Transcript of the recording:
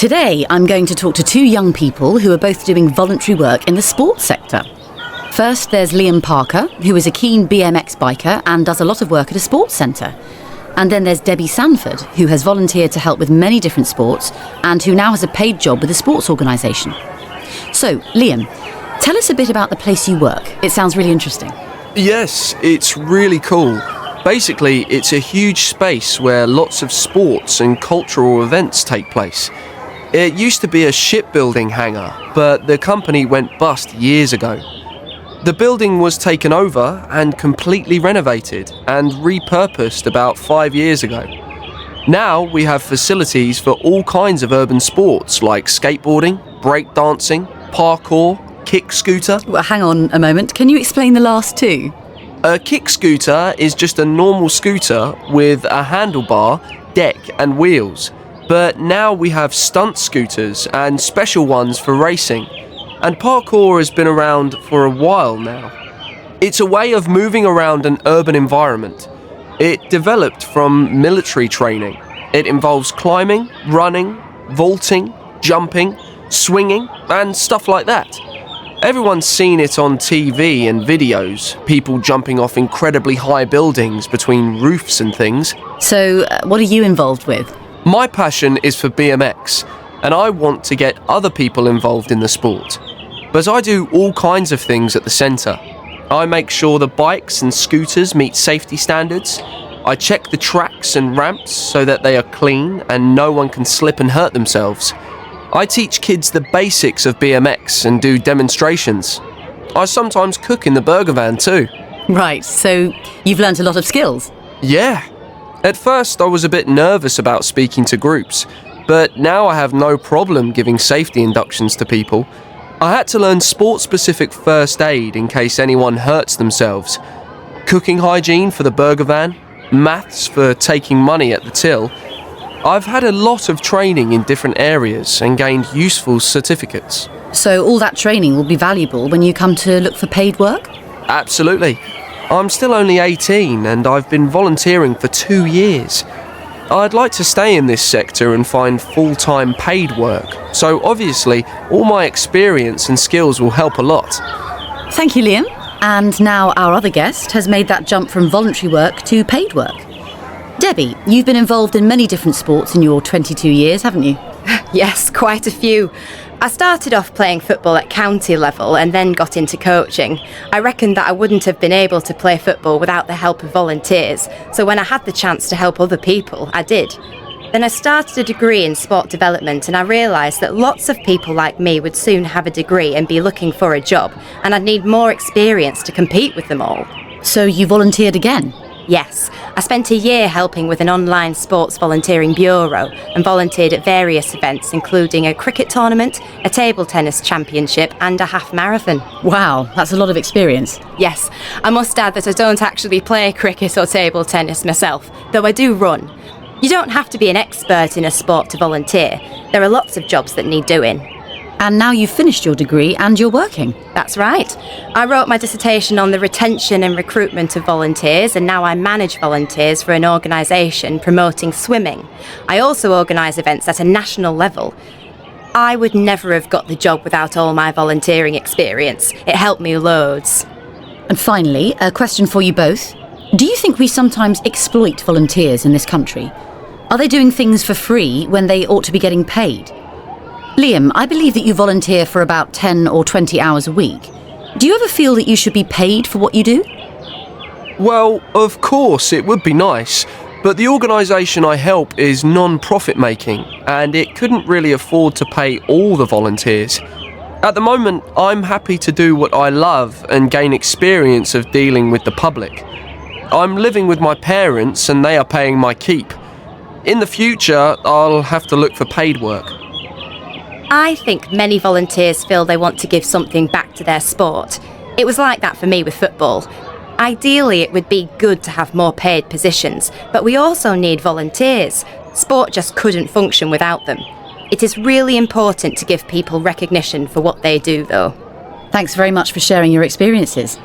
Today, I'm going to talk to two young people who are both doing voluntary work in the sports sector. First, there's Liam Parker, who is a keen BMX biker and does a lot of work at a sports centre. And then there's Debbie Sanford, who has volunteered to help with many different sports and who now has a paid job with a sports organisation. So, Liam, tell us a bit about the place you work. It sounds really interesting. Yes, it's really cool. Basically, it's a huge space where lots of sports and cultural events take place. It used to be a shipbuilding hangar, but the company went bust years ago. The building was taken over and completely renovated and repurposed about 5 years ago. Now we have facilities for all kinds of urban sports like skateboarding, breakdancing, parkour, kick scooter. Well, hang on a moment. Can you explain the last two? A kick scooter is just a normal scooter with a handlebar, deck and wheels. But now we have stunt scooters and special ones for racing. And parkour has been around for a while now. It's a way of moving around an urban environment. It developed from military training. It involves climbing, running, vaulting, jumping, swinging, and stuff like that. Everyone's seen it on TV and videos, people jumping off incredibly high buildings between roofs and things. So, what are you involved with? My passion is for BMX, and I want to get other people involved in the sport. But I do all kinds of things at the centre. I make sure the bikes and scooters meet safety standards. I check the tracks and ramps so that they are clean and no one can slip and hurt themselves. I teach kids the basics of BMX and do demonstrations. I sometimes cook in the burger van too. Right, so you've learnt a lot of skills? Yeah. At first I was a bit nervous about speaking to groups, but now I have no problem giving safety inductions to people. I had to learn sport-specific first aid in case anyone hurts themselves, cooking hygiene for the burger van, maths for taking money at the till. I've had a lot of training in different areas and gained useful certificates. So all that training will be valuable when you come to look for paid work? Absolutely. I'm still only 18 and I've been volunteering for 2 years. I'd like to stay in this sector and find full-time paid work, so obviously all my experience and skills will help a lot. Thank you, Liam. And now our other guest has made that jump from voluntary work to paid work. Debbie, you've been involved in many different sports in your 22 years, haven't you? Yes, quite a few. I started off playing football at county level and then got into coaching. I reckoned that I wouldn't have been able to play football without the help of volunteers, so when I had the chance to help other people, I did. Then I started a degree in sport development and I realised that lots of people like me would soon have a degree and be looking for a job, and I'd need more experience to compete with them all. So you volunteered again? Yes, I spent a year helping with an online sports volunteering bureau and volunteered at various events, including a cricket tournament, a table tennis championship and a half marathon. Wow, that's a lot of experience. Yes, I must add that I don't actually play cricket or table tennis myself, though I do run. You don't have to be an expert in a sport to volunteer. There are lots of jobs that need doing. And now you've finished your degree and you're working. That's right. I wrote my dissertation on the retention and recruitment of volunteers, and now I manage volunteers for an organisation promoting swimming. I also organise events at a national level. I would never have got the job without all my volunteering experience. It helped me loads. And finally, a question for you both. Do you think we sometimes exploit volunteers in this country? Are they doing things for free when they ought to be getting paid? Liam, I believe that you volunteer for about 10 or 20 hours a week. Do you ever feel that you should be paid for what you do? Well, of course, it would be nice, but the organisation I help is non-profit making, and it couldn't really afford to pay all the volunteers. At the moment, I'm happy to do what I love and gain experience of dealing with the public. I'm living with my parents and they are paying my keep. In the future, I'll have to look for paid work. I think many volunteers feel they want to give something back to their sport. It was like that for me with football. Ideally, it would be good to have more paid positions, but we also need volunteers. Sport just couldn't function without them. It is really important to give people recognition for what they do, though. Thanks very much for sharing your experiences.